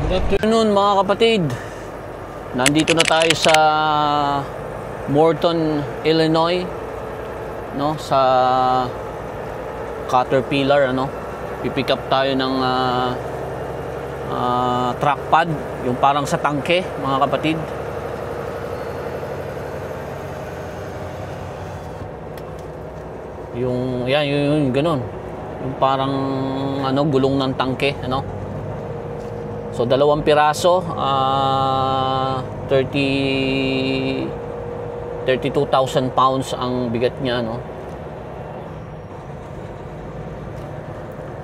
Good afternoon mga kapatid. Nandito na tayo sa Morton, Illinois, no, sa Caterpillar, ano. Pipick up tayo ng track pad, yung parang sa tangke, mga kapatid. Yung yan, yung ganun. Yung parang ano, gulong ng tangke, ano. So, 2 piraso, 32,000 pounds ang bigat niya, no?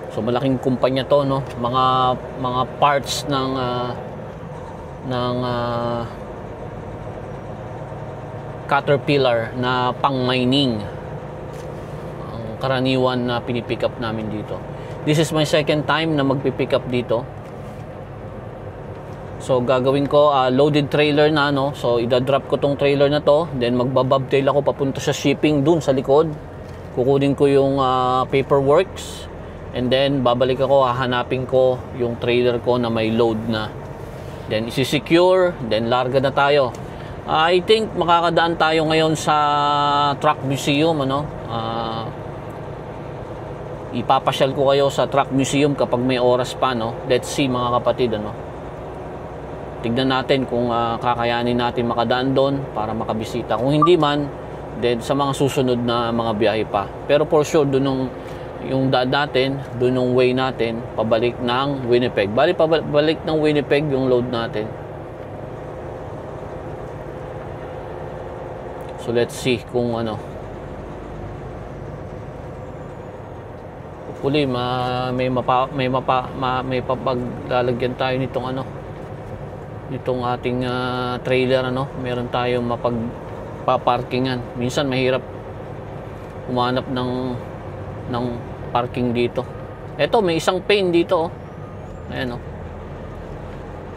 So, malaking kumpanya to, no? Mga parts ng Caterpillar na pang-mining ang karaniwan na pinipick up namin dito. This is my second time na magpipick up dito. So gagawin ko loaded trailer na, no. So idadrop ko tong trailer na to, then magbabobtail ako papunta sa shipping dun sa likod. Kukunin ko yung paperworks, and then babalik ako, hahanapin ko yung trailer ko na may load na. Then isi-secure, then larga na tayo. I think makakadaan tayo ngayon sa truck museum, ano. Ipapasyal ko kayo sa truck museum kapag may oras pa, no. Let's see mga kapatid, ano. Tignan natin kung kakayanin natin makadaan doon para makabisita. Kung hindi man, then sa mga susunod na mga biyahe pa. Pero for sure, doon yung daan natin, doon yung way natin, pabalik ng Winnipeg. Bali, pabalik ng Winnipeg yung load natin. So let's see kung ano. Hopefully, may papaglalagyan tayo nitong ano, itong ating trailer, ano. Meron tayong mapagpaparkingan. Minsan mahirap humanap ng parking dito. Eto, may isang pane dito, oh. Ayan, oh.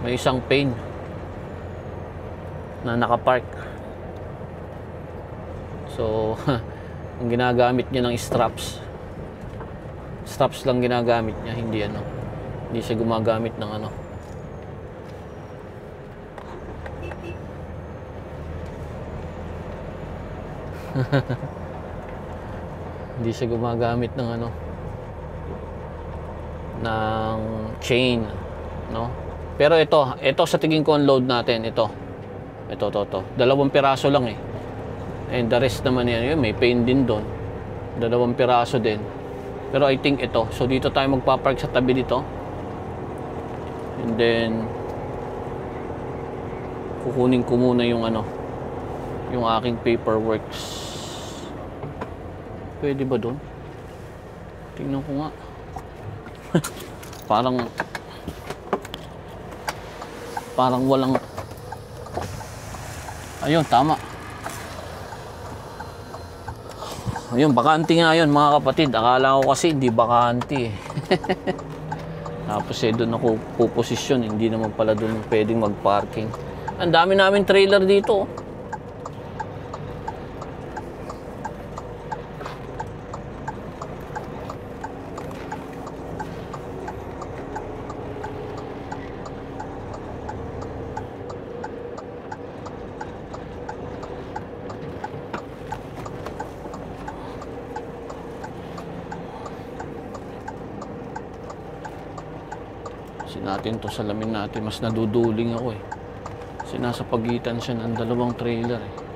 May isang pane na nakapark. So ang ginagamit niya ng straps lang ginagamit niya, hindi siya gumagamit ng ano. Hindi siya gumagamit ng ano, ng chain, no. Pero ito sa tingin ko ang load natin, ito 2 piraso lang eh, and the rest naman yan, may pain din doon, 2 piraso din. Pero I think ito, so dito tayo magpapark sa tabi dito, and then kukunin ko muna yung ano, yung aking paperworks. Pwede ba doon? Tingnan ko nga. parang walang. Ayun, tama. Ayun, bakante nga yun mga kapatid. Akala ko kasi hindi bakante eh. Tapos doon ako puposisyon, hindi naman pala doon pwedeng magparking. Ang dami namin trailer dito, oh. Natin to, salamin natin. Mas naduduling ako eh, kasi nasa pagitan siya ng 2 trailer eh.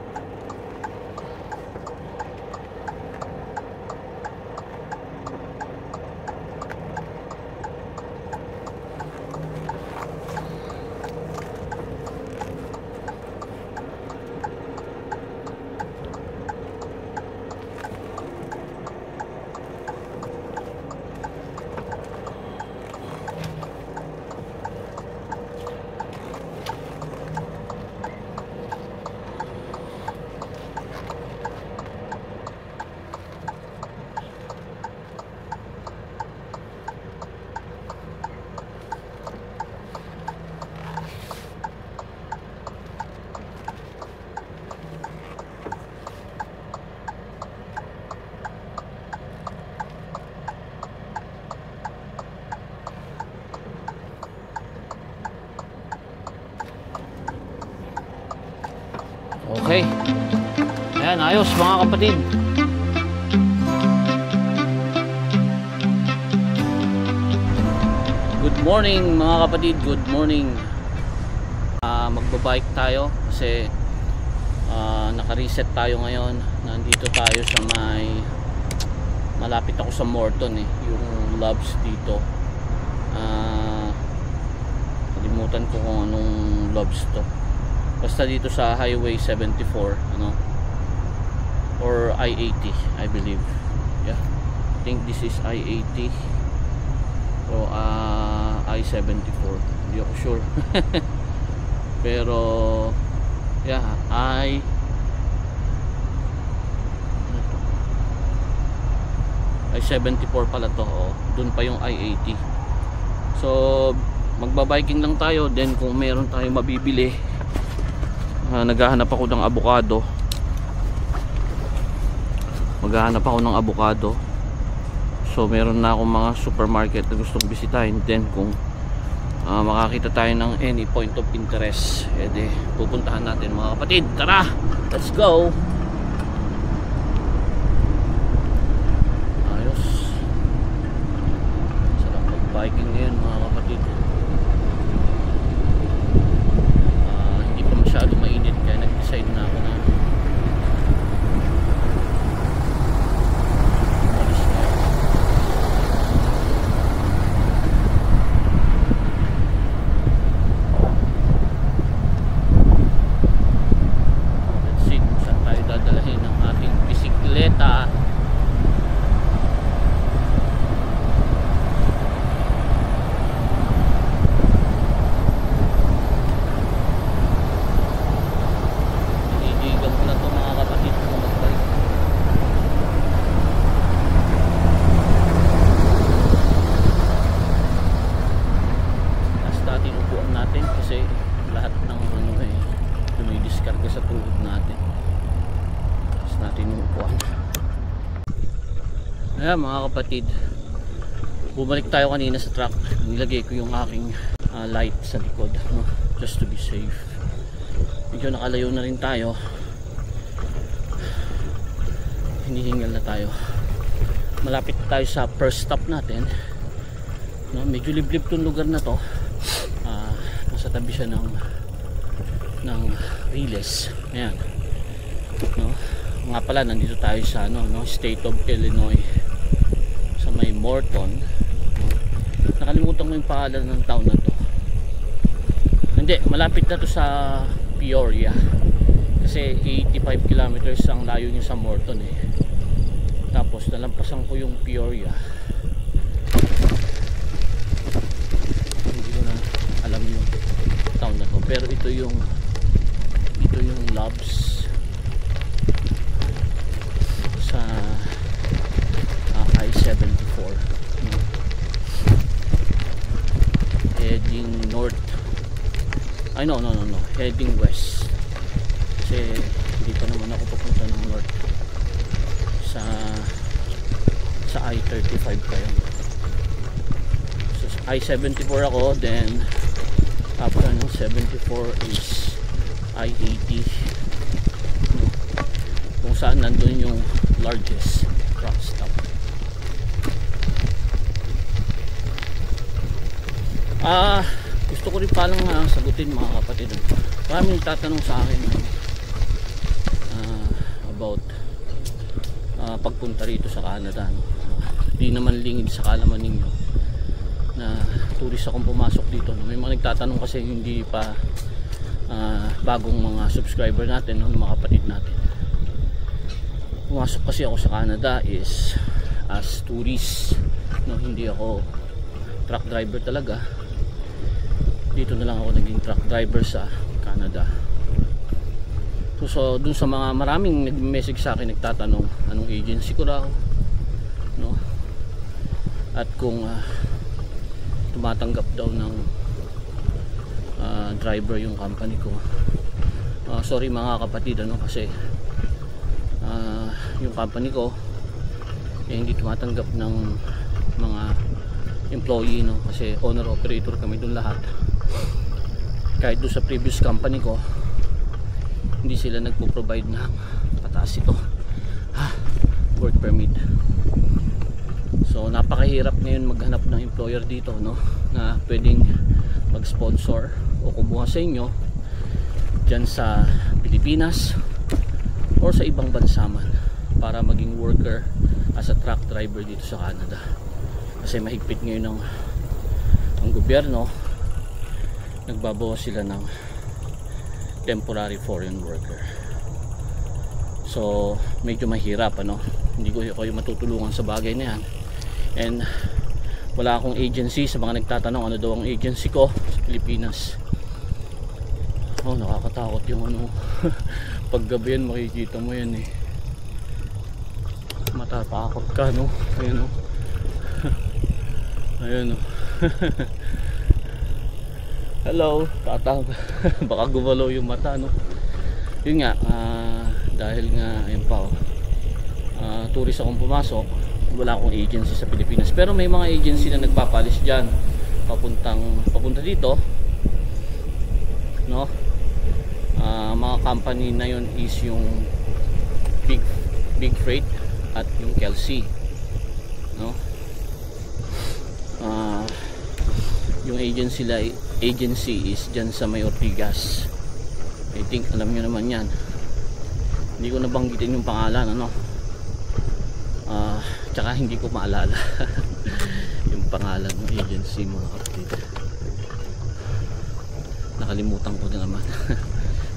Okay. Ayan, ayos mga kapatid. Good morning mga kapatid, good morning. Magbabike tayo kasi naka-reset tayo ngayon. Nandito tayo sa malapit ako sa Morton yung Loves dito. Kalimutan ko kung anong Loves to. Basta dito sa Highway 74, ano? Or I-80, I believe. Yeah. I think this is I-80. O I-74. Hindi ako sure. Pero yeah, I-74 pala to. Doon pa yung I-80. So magbabiking lang tayo. Then kung meron tayong mabibili, naghahanap ako ng avocado. Maghahanap ako ng avocado. So meron na akong mga supermarket na gustong bisitahin. Then kung makakita tayo ng any point of interest, edi pupuntahan natin mga kapatid. Tara, let's go. Ayos. Sarap mag-biking ngayon mga kapatid. Hindi pa masyado mainit kaya nag-decide na ako na sa tuhod natin. Tapos natin yung upuan. Ayan mga kapatid, bumalik tayo kanina sa truck. Nilagay ko yung aking light sa likod, no? Just to be safe. Medyo nakalayo na rin tayo. Hinihingal na tayo. Malapit tayo sa first stop natin, no? Medyo liblib tong lugar na to. Nasa tabi siya ng Riles. Ayan, no? Nga pala nandito tayo sa State of Illinois, sa may Morton, no? Nakalimutan ko yung pangalan ng town na to. Hindi, malapit na to sa Peoria kasi 85 kilometers ang layo niya sa Morton Tapos nalampasan ko yung Peoria. Hindi ko na alam yung town na to, pero ito yung Loves sa I-74, no? Heading north. Ay no, heading west kasi hindi pa naman ako papunta ng north sa I-35 kayo. So I-74 ako, then after ng 74 is I-80, no? Kung saan nandun yung largest truck stop. Gusto ko rin palang sagutin mga kapatid. Maraming tatanong sa akin about pagpunta rito sa Canada, no? Di naman lingid sa kalaman ninyo na tourist akong pumasok dito, no? May mga nagtatanong kasi hindi pa bagong mga subscriber natin, no? Mga kapatid natin. Pumasok kasi ako sa Canada is as tourist, no? Hindi ako truck driver talaga. Dito na lang ako naging truck driver sa Canada. So dun sa mga maraming nag-message sa akin, nagtatanong anong agency ko raw, no? At kung tumatanggap daw ng driver yung company ko. Sorry mga kapatid, kasi yung company ko hindi tumatanggap ng mga employee, no? Kasi owner operator kami dun lahat. Kahit doon sa previous company ko, hindi sila nagpo-provide ng pataas ito work permit. So napakahirap ngayon maghanap ng employer dito, no, na pwedeng mag-sponsor o kumuha sa inyo dyan sa Pilipinas or sa ibang bansa man para maging worker as a truck driver dito sa Canada. Kasi mahigpit ngayon ang gobyerno, nagbabawas sila ng temporary foreign worker. So medyo mahirap, ano, hindi ko kayo matutulungan sa bagay na yan. And wala akong agency. Sa mga nagtatanong ano daw ang agency ko sa Pilipinas, oh, nakakatakot yung ano paggabi yan, makikita mo yan eh, matatakot ka, no. Ayun, no. Ayun, no. Hello, tatang. Baka gumalaw yung mata, no. Yun nga, dahil nga ayun pa, tourist akong pumasok, wala akong agency sa Pilipinas. Pero may mga agency na nagpapalis dyan papunta dito, no. Mga company na yun is yung Big Freight at yung Kelsey, no. Yung agency is dyan sa may Ortigas. I think alam nyo naman yan, hindi ko nabanggitin yung pangalan, ano. Tsaka hindi ko maalala yung pangalan ng agency, mga kapatid, nakalimutan ko na naman.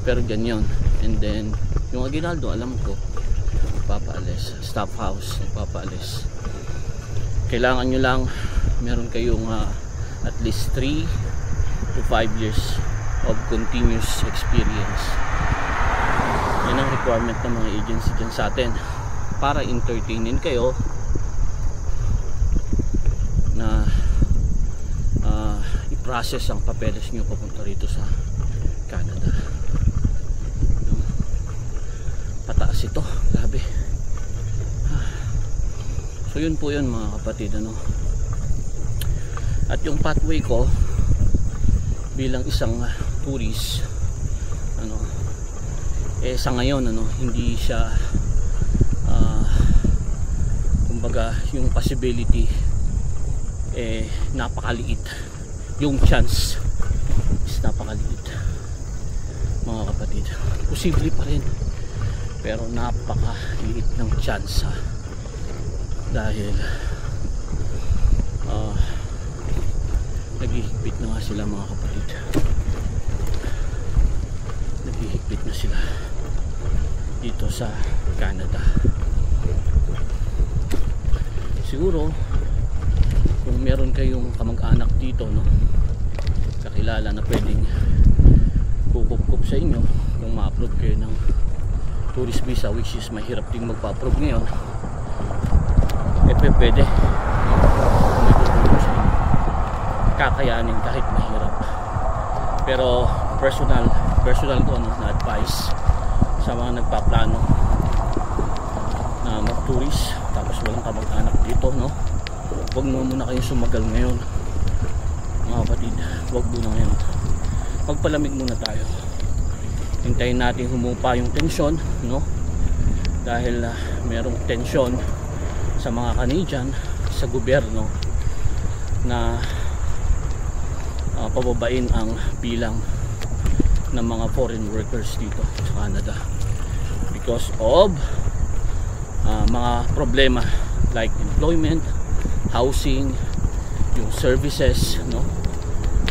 Pero dyan yun. And then yung Aguinaldo alam ko, nagpapaalis. Staff house nagpapaalis. Kailangan nyo lang meron kayong at least 3 to 5 years of continuous experience. Yan ang requirement ng mga agency dyan sa atin para entertainin kayo na i-process ang papeles nyo papunta rito sa Canada. Pataas ito, grabe. So yun po yun, mga kapatid, ano. At yung pathway ko bilang isang tourist, ano, sa ngayon, ano, hindi siya kumbaga yung possibility napakaliit, yung chance is napakaliit, mga kapatid. Posible pa rin, pero napakaliit ng chance, dahil naghihigpit na nga sila, mga kapatid. Naghihigpit na sila dito sa Canada. Siguro kung meron kayong kamag-anak dito, no, kakilala na pwedeng kukup sa inyo, kung ma-approve kayo ng tourist visa, which is mahirap ding magpa-approve ngayon, pwede, may tutulong sa inyo, kakayanin kahit mahirap. Pero personal ko, no, na advice sa mga nagpaplano na mag-tourist tapos walang kamag-anak dito, no, huwag muna kayong sumagal ngayon, mga kapatid. Huwag muna ngayon, magpalamig muna tayo, hintayin natin humupa yung tensyon, no, dahil merong tensyon sa mga Canadian, sa gobyerno, na pababain ang bilang ng mga foreign workers dito sa Canada because of mga problema like employment, housing, yung services, no,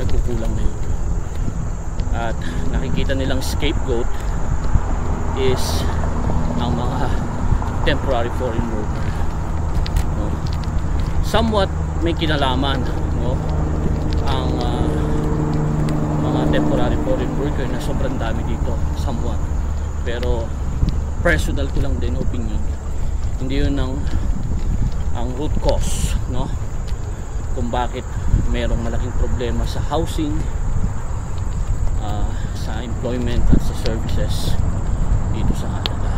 nagkukulang na yun. At nakikita nilang scapegoat is ang mga temporary foreign worker, no. Somewhat may kinalaman, no, ang mga temporary foreign worker na sobrang dami dito, somewhat. Pero personal ko lang din opinion, hindi yun ang root cause, no, kung bakit merong malaking problema sa housing, sa employment at sa services dito sa Canada.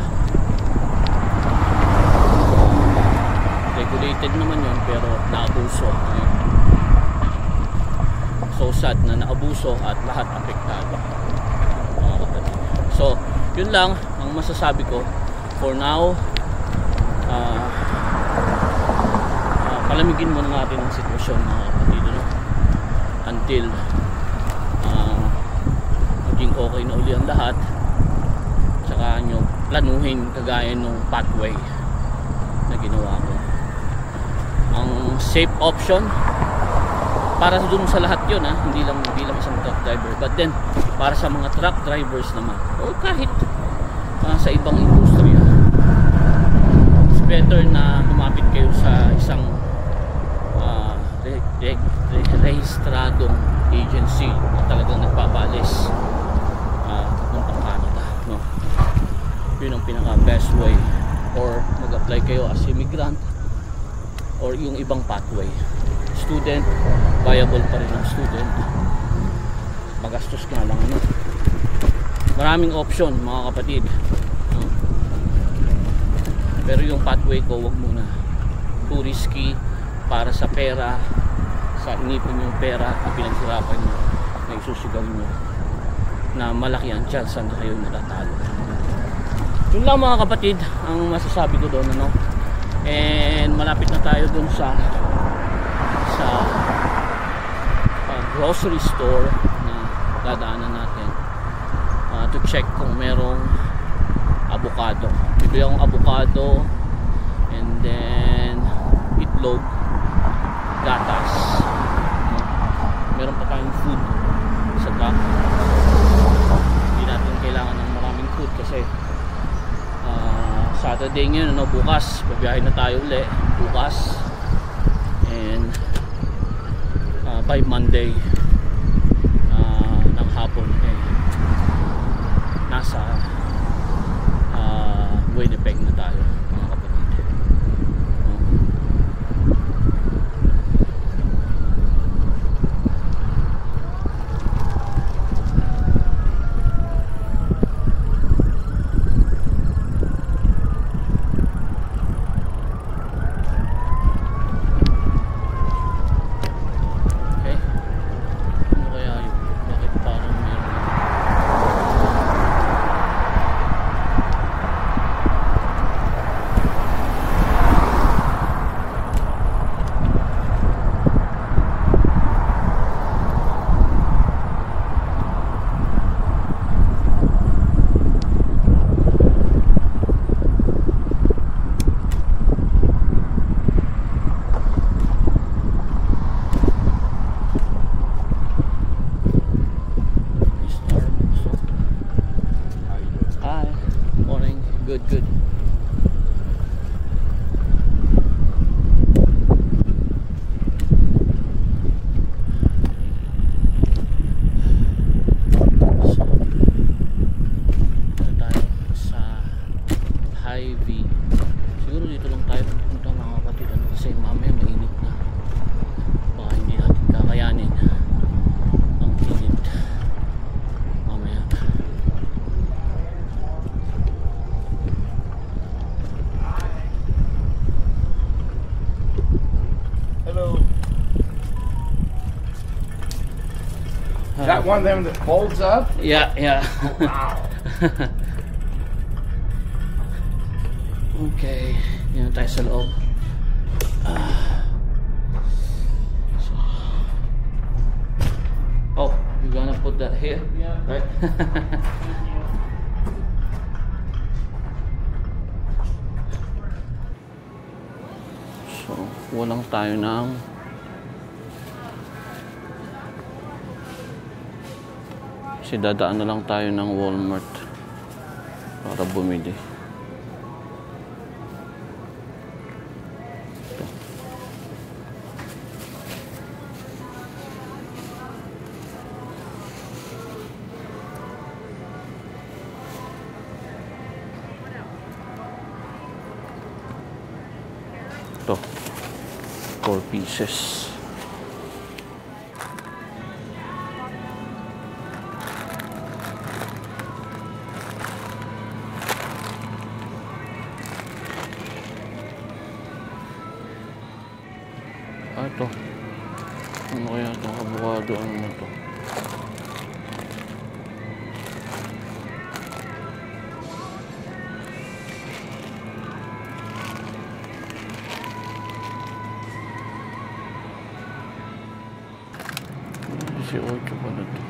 Regulated naman yun, pero naabuso. So sad na naabuso at lahat apektado. So Yun lang ang masasabi ko for now. Palamigin muna natin ang sitwasyon, mga kapatid, no? Until maging okay na uli ang lahat, tsaka nyo planuhin kagaya ng pathway na ginawa ko. Ang safe option para dun sa lahat yun, hindi lang isang truck driver, but then para sa mga truck drivers naman, o kahit sa ibang industriya, it's better na lumapit kayo sa isang rehistradong agency na talagang nagpapalis papuntang Canada, no? Yun ang pinaka best way, or mag-apply kayo as immigrant or yung ibang pathway. Student, viable pa rin ang student, magastos nga lang, ano? Maraming option, mga kapatid, no? Pero yung pathway ko, wag muna, too risky para sa pera, sa inipon yung pera na pinagsirapan nyo, na isusugal nyo, na malaki ang chance na kayo natatalo. Yun lang, mga kapatid, ang masasabi ko doon, ano? And malapit na tayo doon sa grocery store na dadaanan natin to check kung merong avocado. Bibili akong avocado, and then itlog, gatas. Meron pa tayong food sa truck. Hindi natin kailangan ng maraming food kasi Saturday ngayon, ano, bukas babiyahe na tayo ulit bukas, and by Monday ng hapon nasa Winnipeg na tayo, mga kapatid. Good. Hy-Vee. Siguro dito lang tayo pupunta, mga kapatid, ano, kasi mamaya mainit na. Baka hindi natin kakayanin ang init mamaya. Hello. Is that one of them that folds up? Yeah. Wow. Okay, yan tayo sa loob. Oh, you're gonna put that here? Yeah. Right? So, walang tayo ng kasi dadaan na lang tayo ng Walmart para bumili. Ito, 4 pieces. Ito, ano kaya ito? Avocado, ano na ito? 18 pa na to.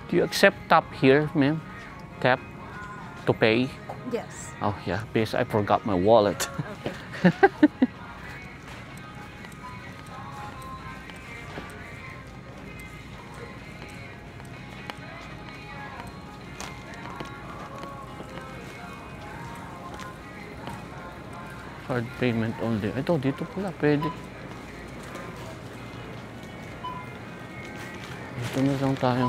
Do you accept tap here, ma'am? Tap to pay? Yes. Oh yeah, because I forgot my wallet. Card payment only. Ito, dito pala, pwede. Dito na lang tayo.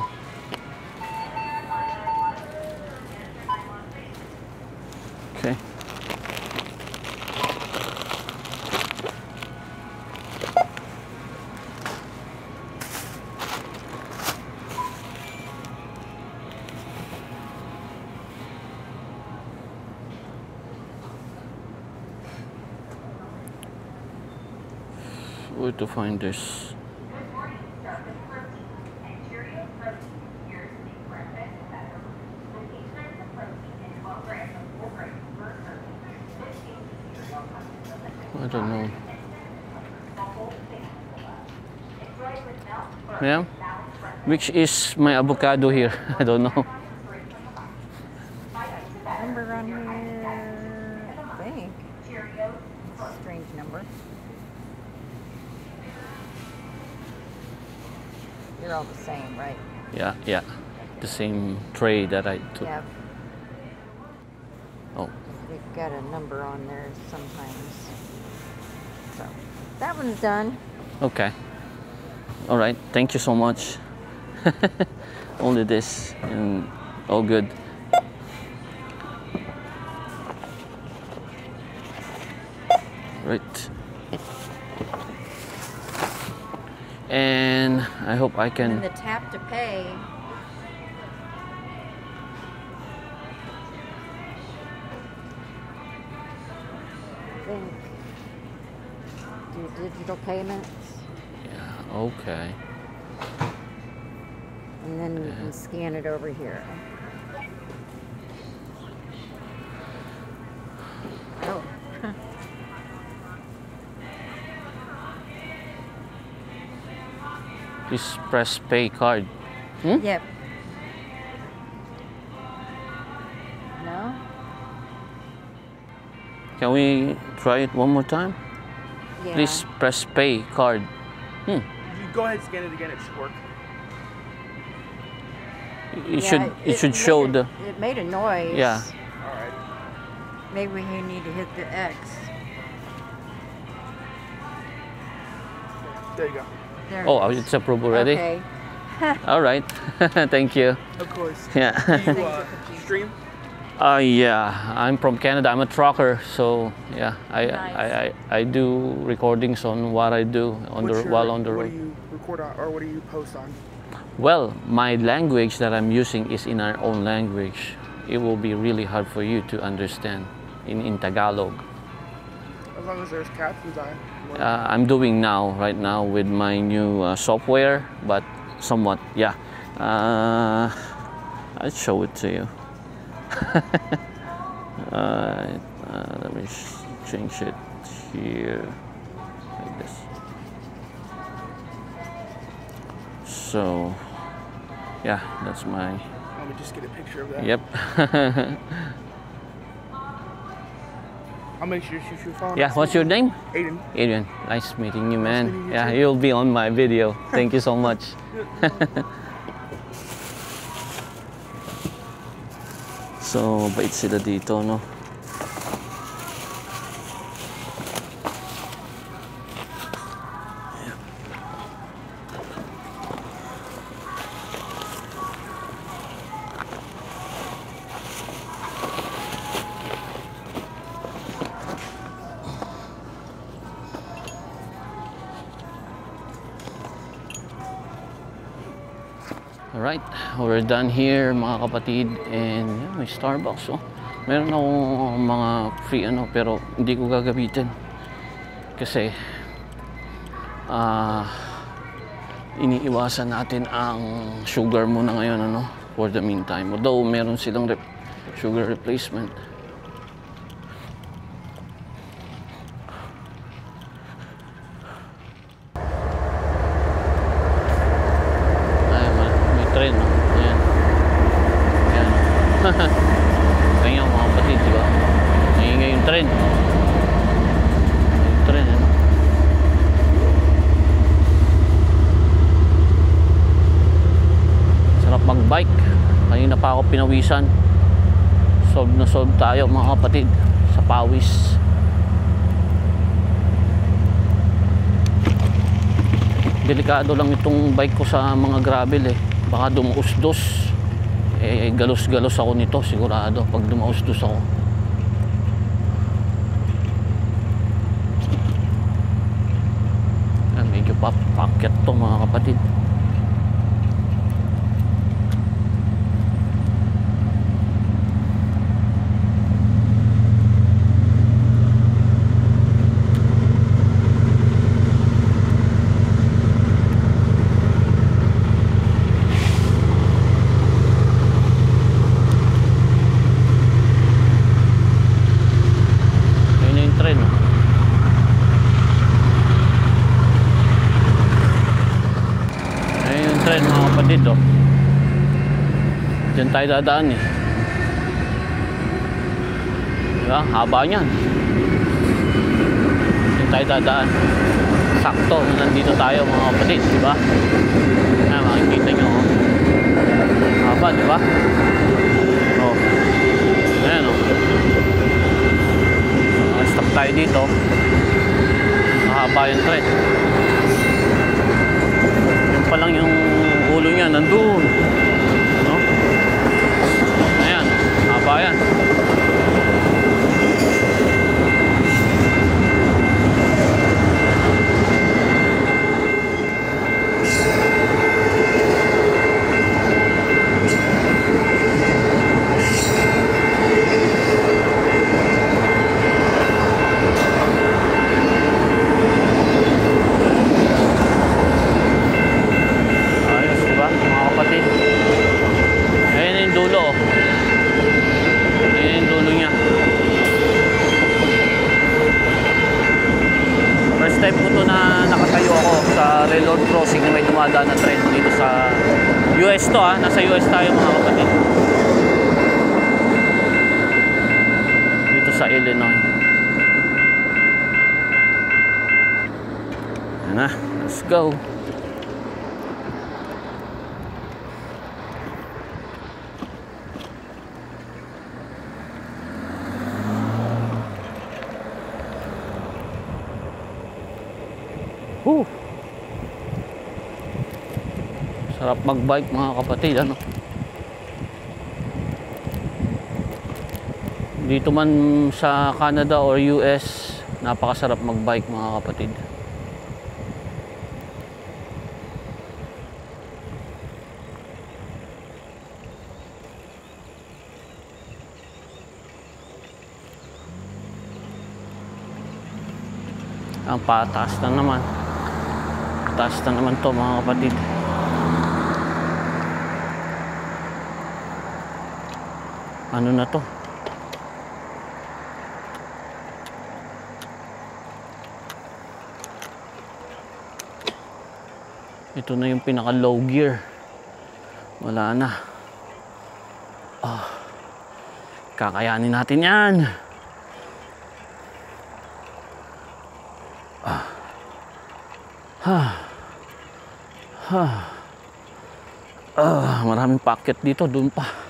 Okay. Where to find this? I don't know. Ma'am, which is my avocado here? I don't know. Number on here, I think. It's a strange number. You're all the same, right? Yeah, yeah. The same tray that I took. Yeah. Oh, They've got a number on there sometimes. So that one's done. okay. All right. Thank you so much. Only this and all good. Right. And I hope I And can. the tap to pay. Think do digital payments, Yeah, okay. and then you can scan it over here. Oh. Please press pay card. Yep. No? Can we try it one more time? Yeah. Please press pay card. You go ahead and scan it again, it should work. It should show the. It made a noise. Yeah. Alright. Maybe you need to hit the X. There you go. There Oh, it is. it's approved already. Okay. All right. Thank you. Of course. Yeah. Do you stream? Yeah. I'm from Canada. I'm a trucker, so yeah. Nice. I do recordings on what I do on the while on the What road. do you record on, or what do you post on? Well, my language that I'm using is in our own language. It will be really hard for you to understand in Tagalog. As long as there's captions on. I'm doing right now with my new software, but somewhat, yeah. I'll show it to you. Let me change it here, like this. So, yeah, that's my, Let me just get a picture of that. yep. I'll make sure to shoot your phone. Yeah, what's your name? Aiden. Adrian, nice meeting you, man. meeting you Yeah, too. you'll be on my video. Thank you so much. So, bait sila dito, no? Alright, we're done here mga kapatid. And yeah, may Starbucks. Oh. Meron akong mga free ano, pero hindi ko gagamitin. Kasi iniiwasan natin ang sugar muna ngayon ano, for the meantime. Although meron silang sugar replacement. Tren, no? Ayan. Ayan. Ganyan mga kapatid, di ba? Nangingay yung tren. Yung tren, ano? Sarap mag-bike. Kanina pa ako pinawisan. Solve na solve tayo mga kapatid sa pawis. Delikado lang itong bike ko sa mga gravel eh. Baka dumausdos. Galos-galos ako nito sigurado pag dumausdos ako. Medyo pakyat to mga kapatid. Dito diyan tayo dadaan eh, diba? Haba niyan. Diyan tayo dadaan, sakto nandito tayo mga kapatid, diba? Makikita nyo haba, diba? Oh, ayan oh. Stop tayo dito, mahaba yung tren. Yun pa lang yung ulo niya nandun, no? Ayan, haba yan. Time ko to na nakatayo ako sa railroad crossing na may dumadaan na tren dito sa US to ha. Nasa US tayo mga kapatid. Dito sa Illinois. Yan na, let's go. Sarap mag-bike mga kapatid, ano? Dito man sa Canada or US, napakasarap mag-bike mga kapatid. Ang pataas na naman. Taas na naman to mga kapatid. Ano na to? Ito na yung pinaka low gear. Wala na. Kakayanin natin yan. Maraming packet dito, doon pa.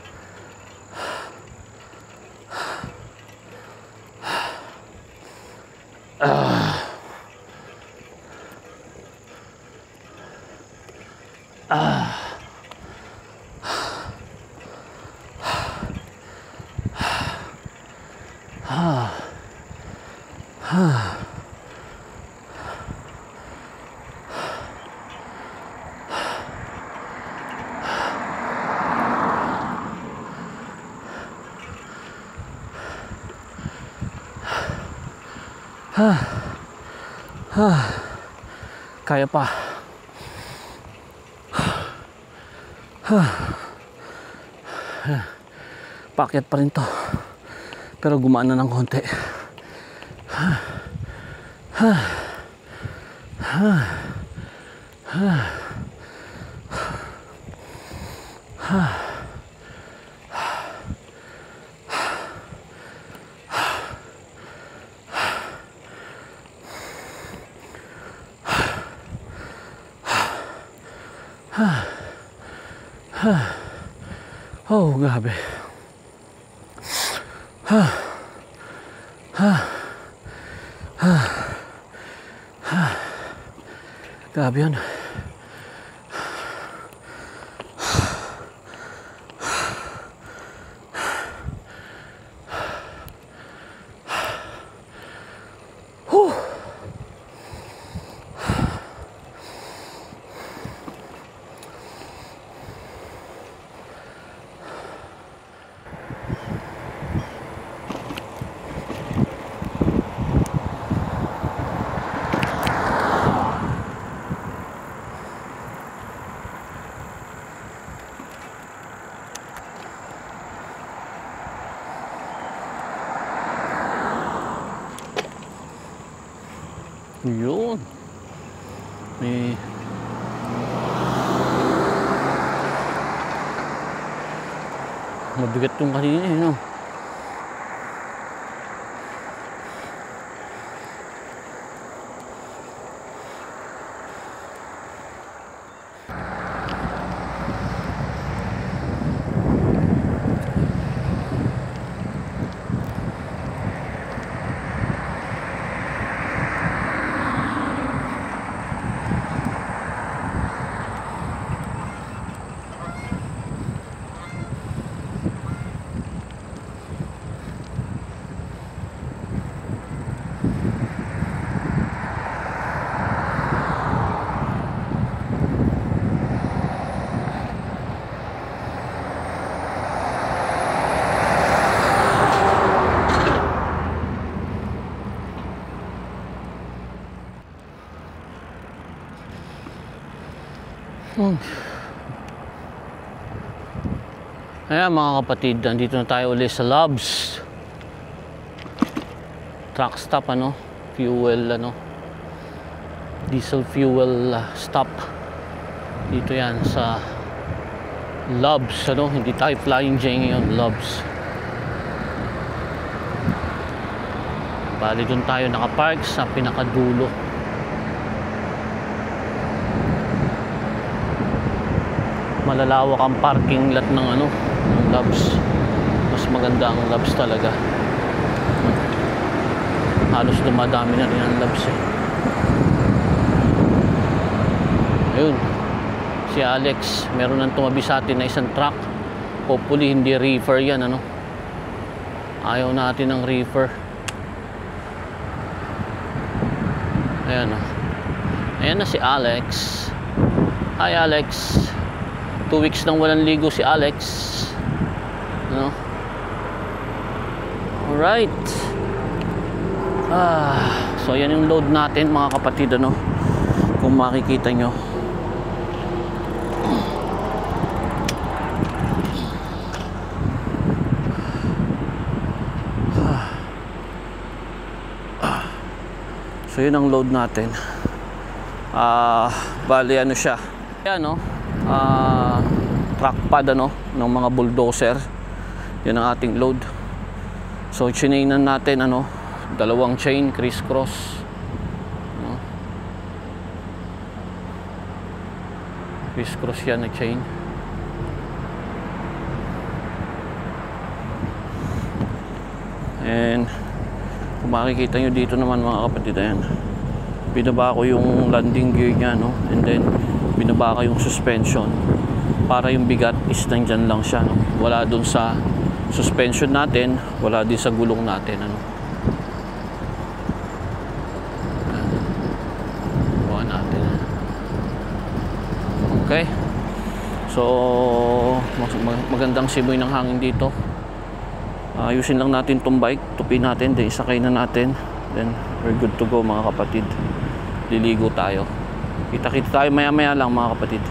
Kaya pa. Paakyat pa rin to. Pero gumaan na ng konti. Oh, grabe. Grabe yun. Yun. May mabigat yung kanina eh, no? Ayan mga kapatid, nandito na tayo ulit sa Loves truck stop, ano, fuel, ano, diesel fuel stop. Dito yan sa Loves, ano, hindi tayo Flying J ngayon, Loves. Bali doon tayo nakapark sa pinakadulo. Malalawak ang parking lot ng ano, ng Loves. Mas maganda ang Loves talaga. Halos dumadami na rin ang Loves eh. Ayun, si Alex, meron nang tumabi sa atin na isang truck. Hopefully hindi reefer yan, ano. Ayaw natin ng reefer. Ayan, oh. Ayan na si Alex. Hi Alex. 2 weeks nang walang ligo si Alex, no? Alright. So yan yung load natin mga kapatid, ano, kung makikita nyo. So yun ang load natin. Bali ano siya, yan, no? Truck pad, ano, ng mga bulldozer. Yan ang ating load. So chinainan natin, ano, 2 chain criss-cross, no? Criss-cross yan na chain. And kung makikita nyo dito naman mga kapatid, ayan, binaba ko yung landing gear nya, no? And then binaba ko yung suspension para yung bigat is nandyan lang siya, no? Wala dun sa suspension natin, wala din sa gulong natin, ano? Buka natin. Okay, so magandang simoy ng hangin dito. Ayusin lang natin tong bike, tupin natin, then isakay na natin Then we're good to go mga kapatid. Liligo tayo. Kita-kita tayo maya-maya lang mga kapatid.